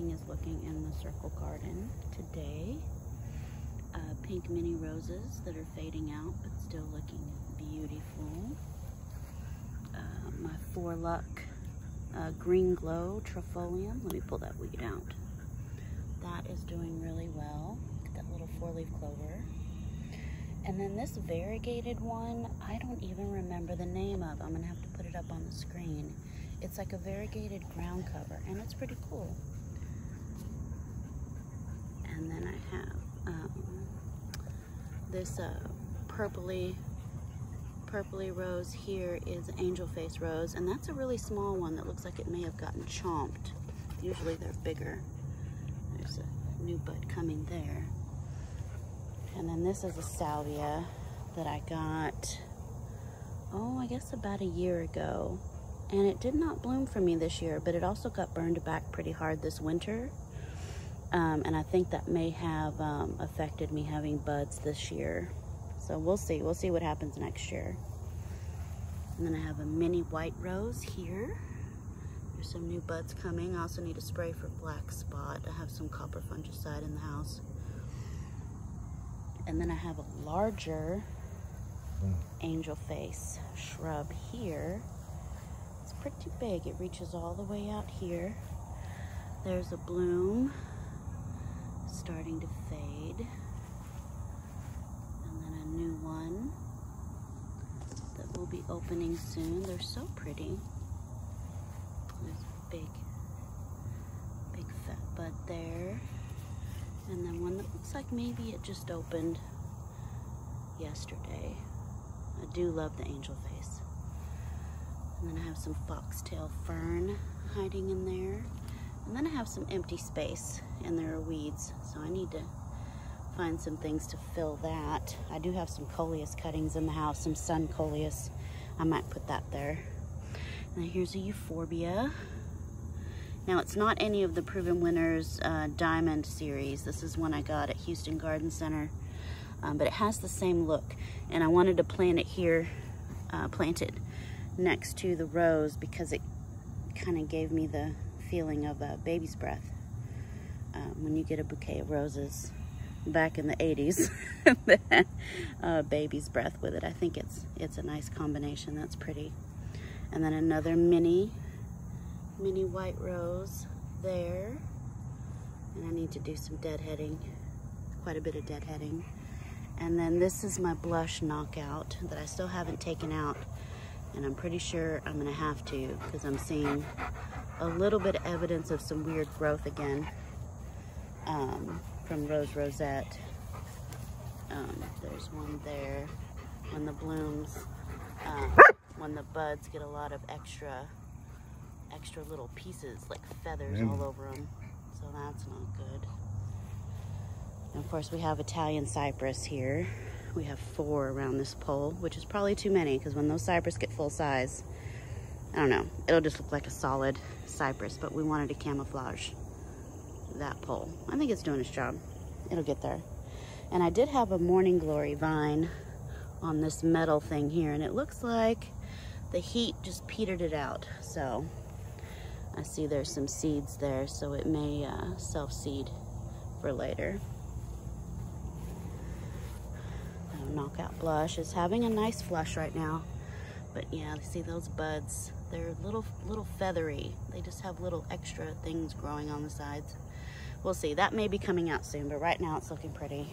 everything is looking in the circle garden today. Pink mini roses that are fading out but still looking beautiful. My 4-Luck Green Glow Trifolium. Let me pull that weed out. That is doing really well. That little 4-leaf clover. And then this variegated one, I don't even remember the name of. I'm gonna have to put it up on the screen. It's like a variegated ground cover, and it's pretty cool. And then I have this purpley rose here is angel face rose, and that's a really small one that looks like it may have gotten chomped. Usually they're bigger. There's a new bud coming there. And then this is a salvia that I got, I guess about a year ago. And it did not bloom for me this year, but it also got burned back pretty hard this winter. And I think that may have affected me having buds this year. So we'll see. We'll see what happens next year. And then I have a mini white rose here. There's some new buds coming. I also need a spray for black spot. I have some copper fungicide in the house. And then I have a larger angel face shrub here. It's pretty big. It reaches all the way out here. There's a bloom starting to fade. And then a new one that will be opening soon. They're so pretty. There's a big fat bud there. And then one that looks like maybe it just opened yesterday. I do love the angel face. And then I have some foxtail fern hiding in there. And then I have some empty space, and there are weeds. So I need to find some things to fill that. I do have some coleus cuttings in the house, some sun coleus. I might put that there. And then here's a euphorbia. Now, it's not any of the Proven Winners Diamond series. This is one I got at Houston Garden Center, but it has the same look. And I wanted to plant it here, planted next to the rose, because it kind of gave me the feeling of a baby's breath. When you get a bouquet of roses back in the 80s, baby's breath with it. I think it's a nice combination. That's pretty. And then another mini white rose there. And I need to do some deadheading, quite a bit of deadheading. And then this is my blush knockout that I still haven't taken out. And I'm pretty sure I'm gonna have to, because I'm seeing a little bit of evidence of some weird growth again from Rose Rosette. There's one there. When the blooms, when the buds get a lot of extra little pieces, like feathers all over them. So that's not good. And of course we have Italian cypress here. We have 4 around this pole, which is probably too many, because when those cypress get full size, I don't know, it'll just look like a solid cypress, but we wanted to camouflage that pole. I think it's doing its job. It'll get there. And I did have a morning glory vine on this metal thing here, and it looks like the heat just petered it out. So I see there's some seeds there, so it may self-seed for later. Knockout blush is having a nice flush right now, but yeah, see those buds, they're little feathery. They just have little extra things growing on the sides. We'll see. That may be coming out soon, but right now it's looking pretty.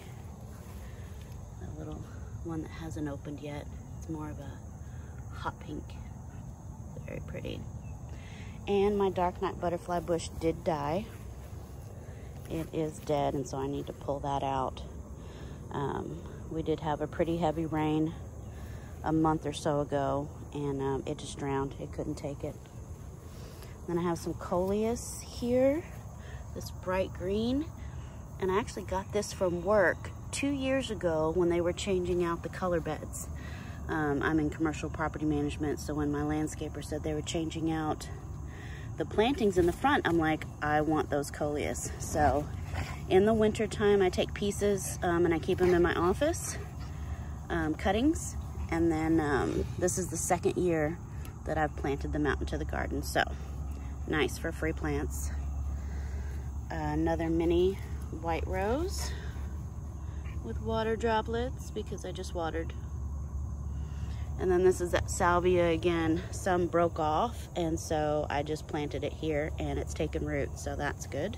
A little one that hasn't opened yet. It's more of a hot pink. Very pretty. And my dark night butterfly bush did die. It is dead, and so I need to pull that out. We did have a pretty heavy rain a month or so ago, and it just drowned. It couldn't take it. Then I have some coleus here, this bright green, and I actually got this from work 2 years ago when they were changing out the color beds. I'm in commercial property management, so when my landscaper said they were changing out the plantings in the front, I'm like, I want those coleus. So in the winter time, I take pieces and I keep them in my office, cuttings. And then this is the 2nd year that I've planted them out into the garden. So nice for free plants. Another mini white rose with water droplets because I just watered. And then this is that Salvia again. Some broke off, and so I just planted it here and it's taken root, so that's good.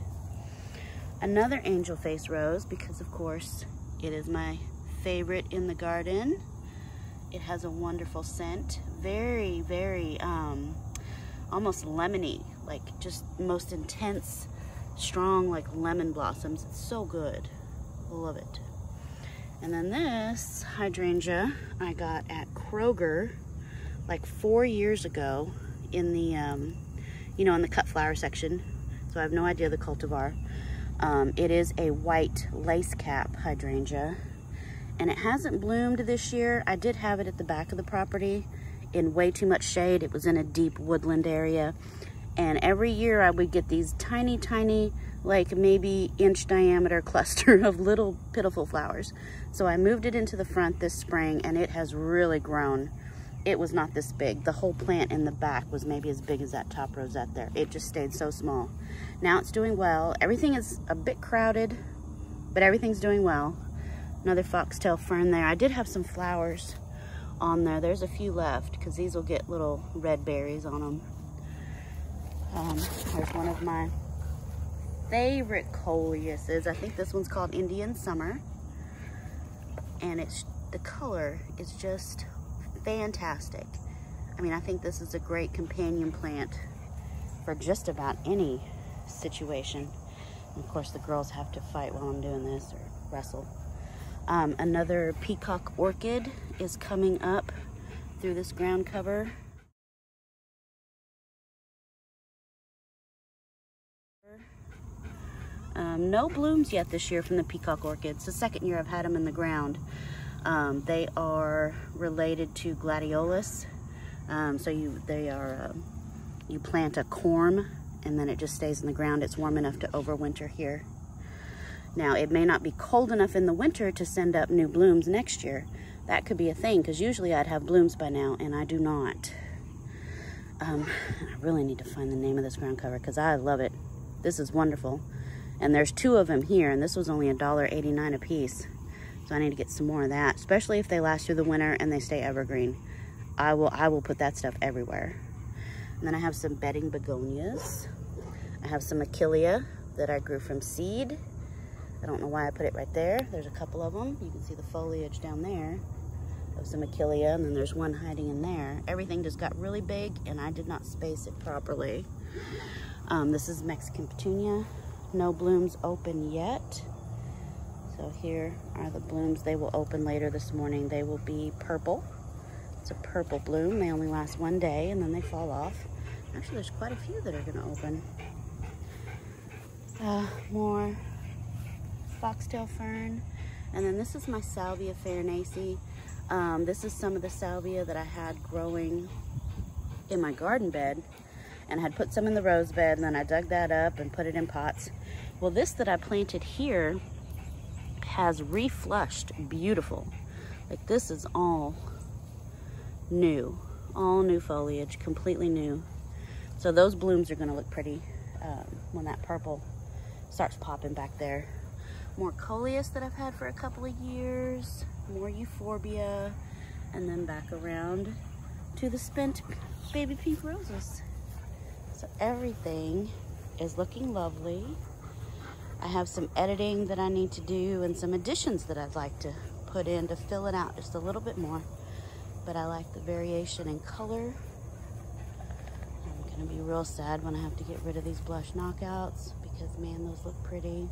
Another angel face rose because of course it is my favorite in the garden. It has a wonderful scent, very, very almost lemony, like just most intense, strong like lemon blossoms. It's so good, love it. And then this hydrangea I got at Kroger like 4 years ago in the, you know, in the cut flower section. So I have no idea the cultivar. It is a white lace cap hydrangea, and it hasn't bloomed this year. I did have it at the back of the property in way too much shade. It was in a deep woodland area, and every year I would get these tiny, tiny, like maybe inch diameter cluster of little pitiful flowers. So I moved it into the front this spring, and it has really grown. It was not this big. The whole plant in the back was maybe as big as that top rosette there. It just stayed so small. Now it's doing well. Everything is a bit crowded, but everything's doing well. Another foxtail fern there. I did have some flowers on there. There's a few left because these will get little red berries on them. There's one of my favorite coleuses. I think this one's called Indian Summer, and the color is just fantastic. I mean, I think this is a great companion plant for just about any situation. And of course the girls have to fight while I'm doing this, or wrestle. Another peacock orchid is coming up through this ground cover. No blooms yet this year from the peacock orchids. The second year I've had them in the ground. They are related to gladiolus. So you plant a corm and then it just stays in the ground. It's warm enough to overwinter here. Now, it may not be cold enough in the winter to send up new blooms next year. That could be a thing, because usually I'd have blooms by now, and I do not. I really need to find the name of this ground cover because I love it. This is wonderful. And there's 2 of them here, and this was only $1.89 a piece. So I need to get some more of that, especially if they last through the winter and they stay evergreen. I will put that stuff everywhere. And then I have some bedding begonias. I have some Achillea that I grew from seed. I don't know why I put it right there. There's a couple of them. You can see the foliage down there of some Achillea, and then there's one hiding in there. Everything just got really big, and I did not space it properly. This is Mexican petunia. No blooms open yet. So here are the blooms. They will open later this morning. They will be purple. It's a purple bloom. They only last 1 day, and then they fall off. Actually, there's quite a few that are going to open. More foxtail fern. And then this is my Salvia farinaceae. This is some of the salvia that I had growing in my garden bed, and I had put some in the rose bed, and then I dug that up and put it in pots. Well, this that I planted here has reflushed beautiful. Like, this is all new foliage, completely new. So those blooms are going to look pretty when that purple starts popping back there. More coleus that I've had for a couple of years, more euphorbia, and then back around to the spent baby pink roses. So everything is looking lovely. I have some editing that I need to do and some additions that I'd like to put in to fill it out just a little bit more. But I like the variation in color. I'm gonna be real sad when I have to get rid of these blush knockouts because, man, those look pretty.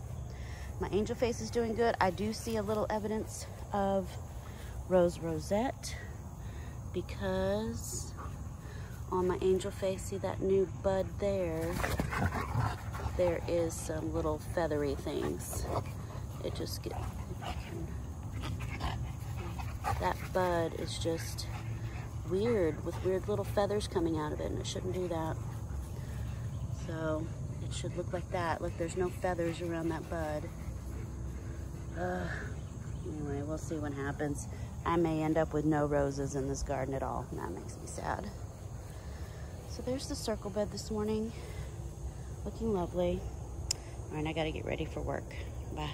My angel face is doing good. I do see a little evidence of rose rosette because on my angel face, see that new bud there? There is some little feathery things. It just gets, that bud is just weird with weird little feathers coming out of it, and it shouldn't do that. So it should look like that. Look, there's no feathers around that bud. Anyway, we'll see what happens. I may end up with no roses in this garden at all, and that makes me sad. So there's the circle bed this morning, looking lovely. All right, I gotta get ready for work. Bye.